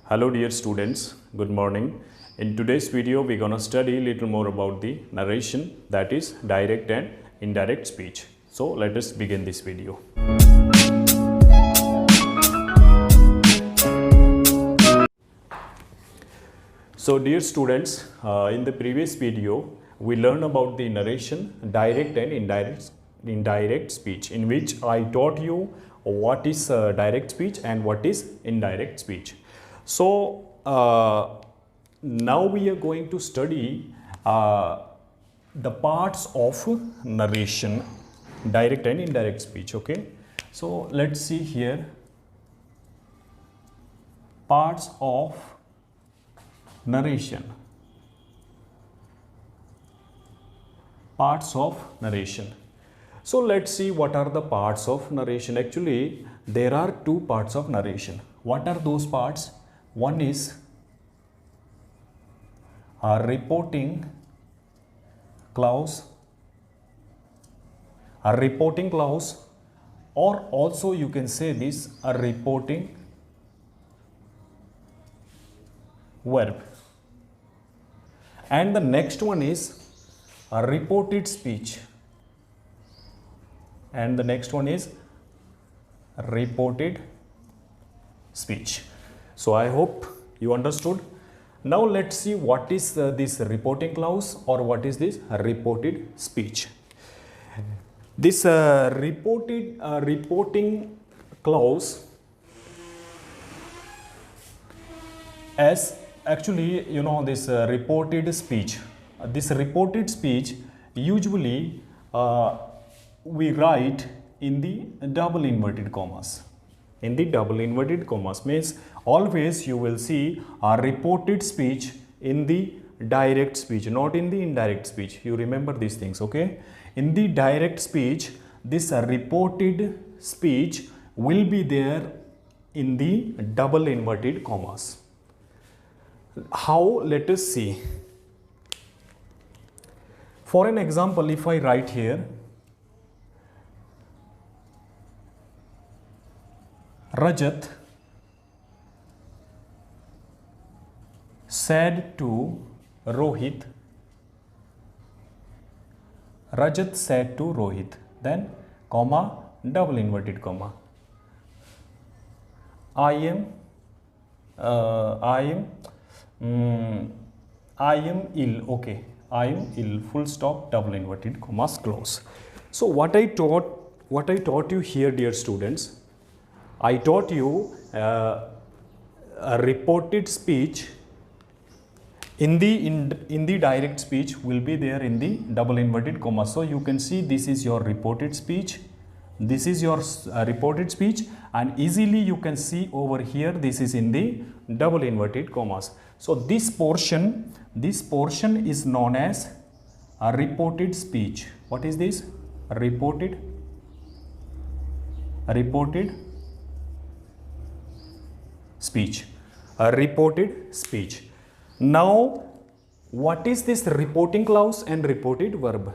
Hello dear students, good morning. In today's video we're going to study a little more about the narration, that is direct and indirect speech. So let us begin this video. So dear students, in the previous video we learned about the narration, direct and indirect speech, in which I taught you what is direct speech and what is indirect speech. So now we are going to study the parts of narration, direct and indirect speech. Okay, so let's see here, parts of narration. Parts of narration. So let's see what are the parts of narration. Actually, there are two parts of narration. What are those parts? One is a reporting clause, or also you can say this a reporting verb. And the next one is a reported speech. And the next one is reported speech. So I hope you understood. Now let's see what is this reporting clause, or what is this reported speech. This reporting clause, as actually this reported speech. This reported speech usually we write in the double inverted commas. In the double inverted commas means always you will see a reported speech in the direct speech, not in the indirect speech. You remember these things, okay? In the direct speech, this reported speech will be there in the double inverted commas. How? Let us see. For an example, if I write here, Rajat said to Rohit, Rajat said to Rohit, then comma, double inverted comma, I am ill, okay, I am ill, full stop, double inverted commas, close. So what I taught you here, dear students, I taught you a reported speech in the direct speech will be there in the double inverted comma. So you can see this is your reported speech, this is your reported speech, and easily you can see over here this is in the double inverted commas. So this portion is known as a reported speech. What is this? Reported speech. A reported speech. Now what is this reporting clause and reported verb?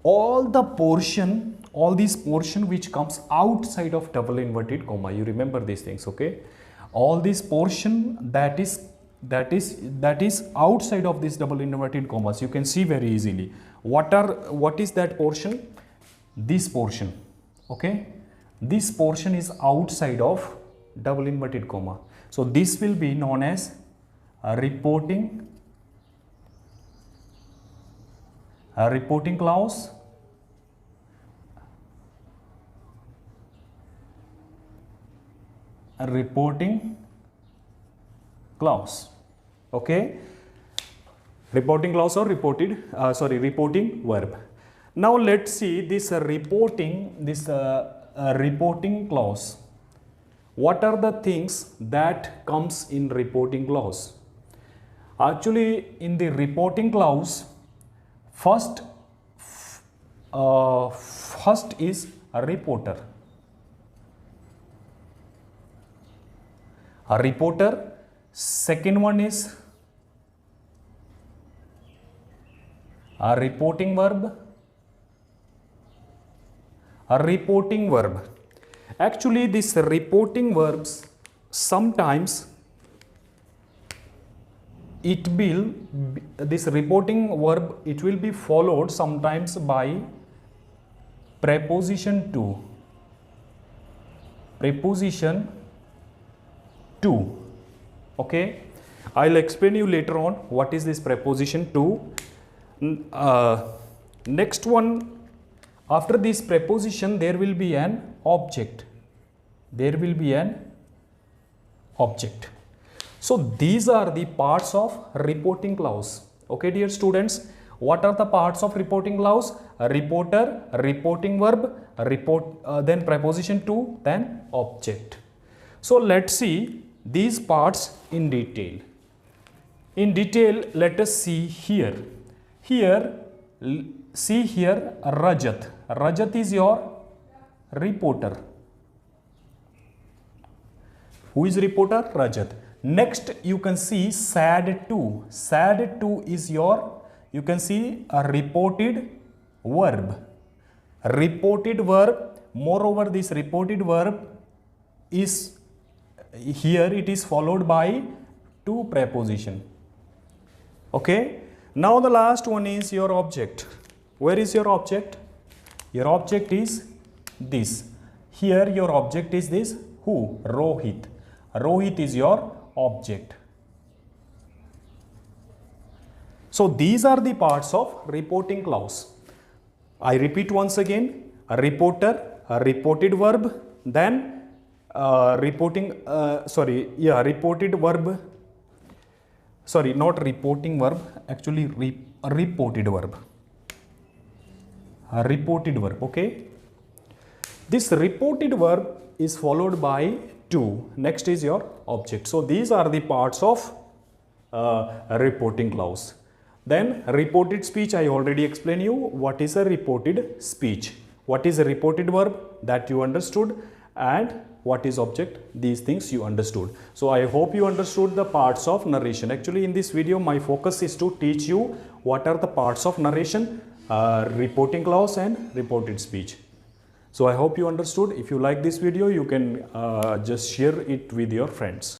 All this portion which comes outside of double inverted comma, you remember these things, okay? All this portion that is outside of this double inverted commas, you can see very easily. What is that portion? This portion, okay? This portion is outside of double inverted comma. So this will be known as a reporting clause, a reporting clause, okay? Reporting clause or reporting verb. Now let's see this reporting clause. What are the things that comes in reporting clause? Actually, in the reporting clause, first is a reporter. A reporter. Second one is a reporting verb. Actually, these reporting verbs sometimes it will this reporting verb, it will be followed sometimes by preposition to. Preposition to. Okay, I'll explain you later on what is this preposition to. Next one, after this preposition there will be an object. There will be an object. So these are the parts of reporting clause. Okay, dear students, what are the parts of reporting clause? A reporter, reporting verb, then preposition to, then object. So let's see these parts in detail. In detail, let us see here. Here, see here, Rajat. Rajat is your reporter. Who is reporter? Rajat. Next, you can see sad to. Sad to is your, you can see a reported verb. Reported verb. Moreover, this reported verb is here, it is followed by to preposition. Okay. Now the last one is your object. Where is your object? Your object is this. Here your object is this. Who? Rohit. Rohit is your object. So these are the parts of reporting clause. I repeat once again: a reporter, a reported verb, then reported verb. Sorry, not reporting verb, actually a reported verb. A reported verb, okay. This reported verb is followed by to. Next is your object. So these are the parts of a reporting clause. Then reported speech, I already explained you what is a reported speech. What is a reported verb, that you understood, and what is object, these things you understood. So I hope you understood the parts of narration. Actually in this video my focus is to teach you what are the parts of narration, reporting clause and reported speech. So I hope you understood. If you like this video, you can just share it with your friends.